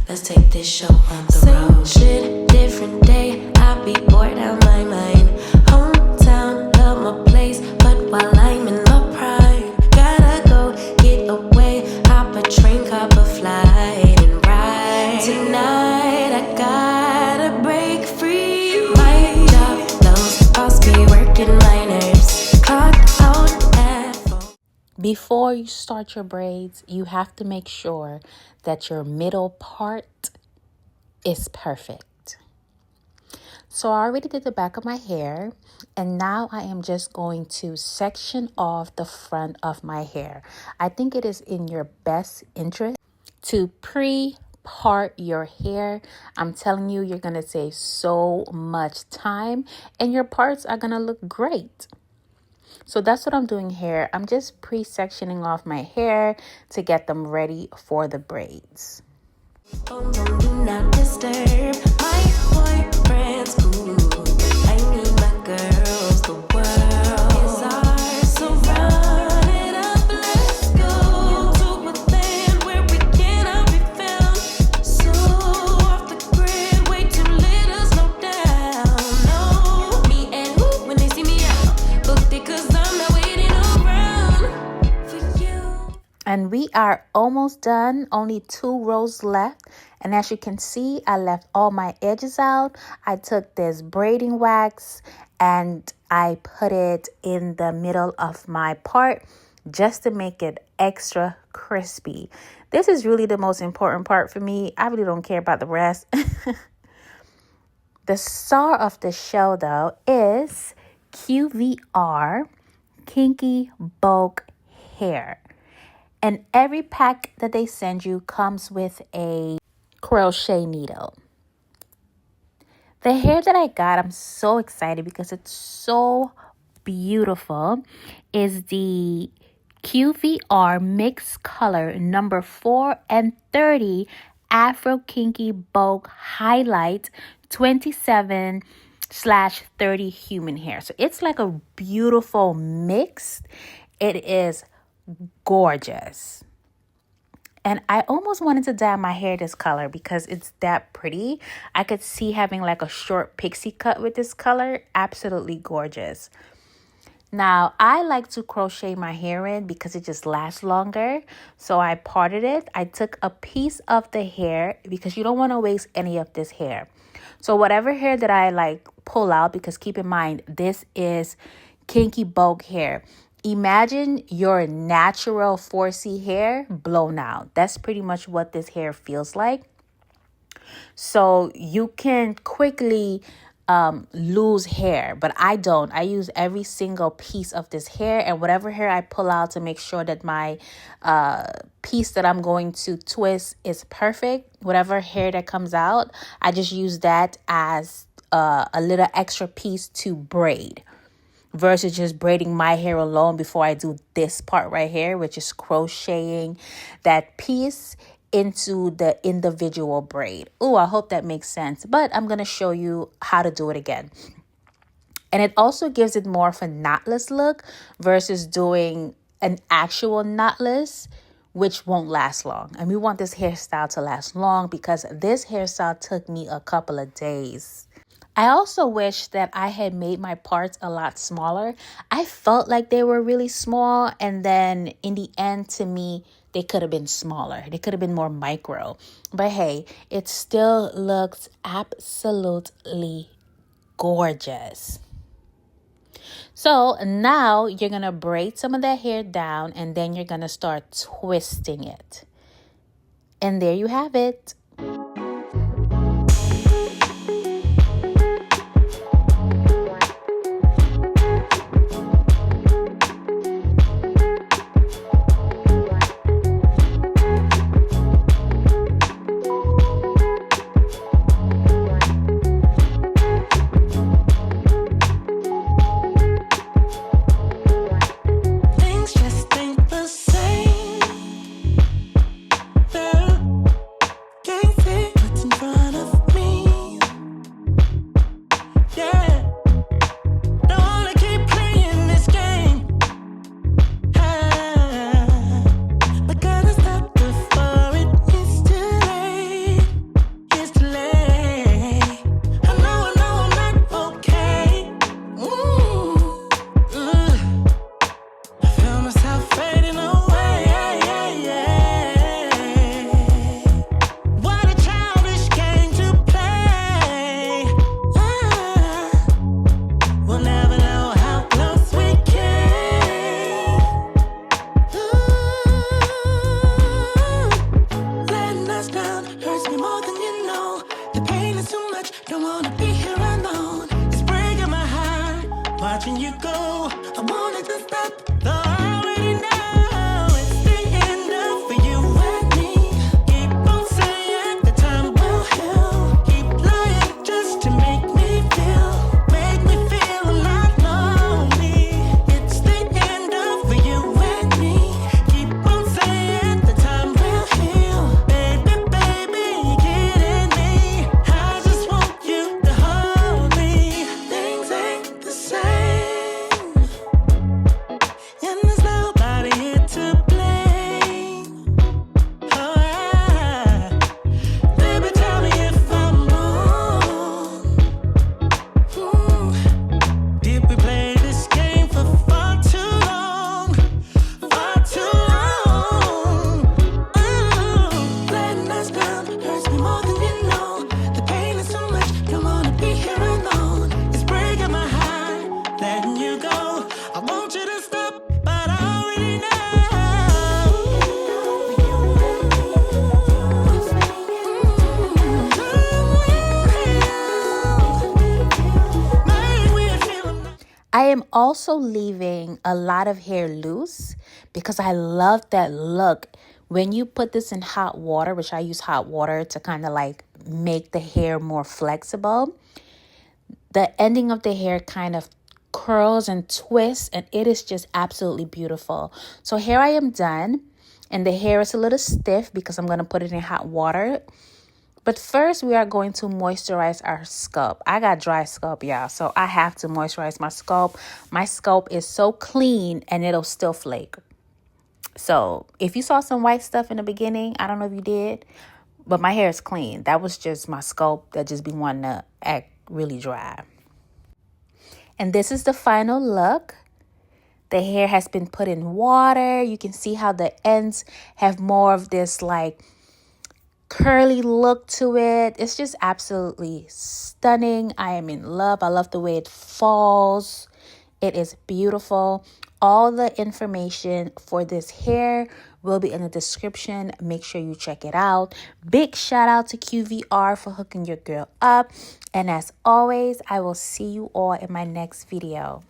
Let's take this show on the road. Same shit, different day. I be bored out my mind. Hometown, love my place, but while I'm in my prime, gotta go get away. Hop a train, cop a flight, and ride. Tonight I gotta break free. My job, those boss be working my nerves. Clock out at 4. Before you start your braids, you have to make sure that your middle part is perfect. So I already did the back of my hair, and now I am just going to section off the front of my hair. I think it is in your best interest to pre-part your hair. I'm telling you, you're going to save so much time and your parts are going to look great. So that's what I'm doing here. I'm just pre-sectioning off my hair to get them ready for the braids. Oh, no, do not disturb my boyfriends. Ooh, I need my girls. The world is ours, so run it up. Let's go to a land where we cannot be found. So off the grid, way too little, slow down. No, me and who when they see me out, booked it 'cause I'm not waiting around for you. And we are almost done, only 2 rows left. And as you can see, I left all my edges out. I took this braiding wax and I put it in the middle of my part just to make it extra crispy. This is really the most important part for me. I really don't care about the rest. The star of the show though is QVR, Kinky Bulk Hair. And every pack that they send you comes with a crochet needle. The hair that I got, I'm so excited because it's so beautiful, is the QVR mixed color number 4 and 30 Afro Kinky Bulk Highlight 27/30 human hair. So it's like a beautiful mix. It is gorgeous. And I almost wanted to dye my hair this color because it's that pretty. I could see having like a short pixie cut with this color. Absolutely gorgeous. Now, I like to crochet my hair in because it just lasts longer. So I parted it. I took a piece of the hair because you don't want to waste any of this hair. So whatever hair that I like pull out, because keep in mind, this is kinky bulk hair. Imagine your natural 4C hair blown out. That's pretty much what this hair feels like. So you can quickly lose hair, but I don't. I use every single piece of this hair, and whatever hair I pull out to make sure that my piece that I'm going to twist is perfect. Whatever hair that comes out, I just use that as a little extra piece to braid, versus just braiding my hair alone before I do this part right here, which is crocheting that piece into the individual braid. Oh, I hope that makes sense. But I'm going to show you how to do it again. And it also gives it more of a knotless look versus doing an actual knotless, which won't last long. And we want this hairstyle to last long because this hairstyle took me a couple of days. I also wish that I had made my parts a lot smaller. I felt like they were really small, and then in the end, to me, they could have been smaller. They could have been more micro. But hey, it still looks absolutely gorgeous. So now you're going to braid some of that hair down, and then you're going to start twisting it. And there you have it. down hurts me more than you know. The pain is too much, don't wanna be here alone. It's breaking my heart, watching you go. I wanted to stop, though I already know it's the end of for you and me. Keep on saying the time will heal. Keep lying just to make me feel I'm not lonely. It's the end of for you and me. Keep on saying the time will heal. Baby, you're kidding me. I just want you to hold me. Things ain't the same, and there's nobody here to blame. Oh, yeah. Baby, tell me if I'm wrong. Did we play this game for far too long? Far too long. Letting us down hurts me more than you know. The pain is too much, don't wanna be here alone. It's breaking my heart, letting you go. I want you to stop, but I already know. I am also leaving a lot of hair loose because I love that look. When you put this in hot water, which I use hot water to kind of like make the hair more flexible, the ending of the hair kind of curls and twists, and it is just absolutely beautiful. So here I am done, and the hair is a little stiff because I'm going to put it in hot water. But first, we are going to moisturize our scalp. I got dry scalp, y'all, so I have to moisturize my scalp. My scalp is so clean, and it'll still flake. So if you saw some white stuff in the beginning, I don't know if you did, but my hair is clean. That was just my scalp that just be wanting to act really dry. And this is the final look. The hair has been put in water. You can see how the ends have more of this like curly look to it. It's just absolutely stunning. I am in love. I love the way it falls. It is beautiful. All the information for this hair will be in the description. Make sure you check it out. Big shout out to QVR for hooking your girl up. And as always, I will see you all in my next video.